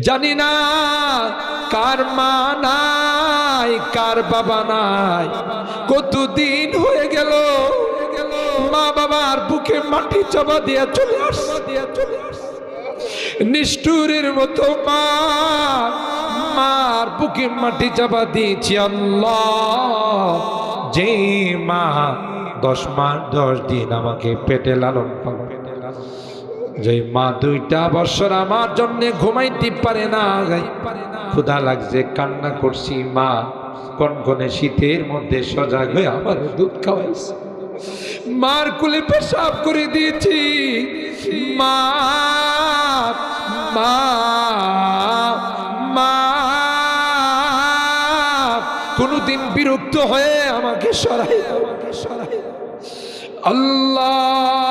জানি না কার মা নাই, কার বাবা নাই, কতদিন হয়ে গেল মা বাবার বুকে মাটি চাপা দিয়া চলে আসছে। নিষ্ঠুরের মতো মার বুকে মাটি চাপা দিয়েছি। আল্লাহ, যে মা 10 মাস 10 দিন আমাকে পেটে লালন পালন, যে মা 2টা বছর আমার জন্য ঘুমাইতে পারে না, ক্ষুধা লাগছে কান্না করছি, মা কনকনে শীতের মধ্যে সজাগ হয়ে আমার দুধ খাওয়াইছে, মার কুলে পেশাব করে দিয়েছি। মা মা মা কোনদিন বিরক্ত হয়ে আমাকে সরাই আল্লাহ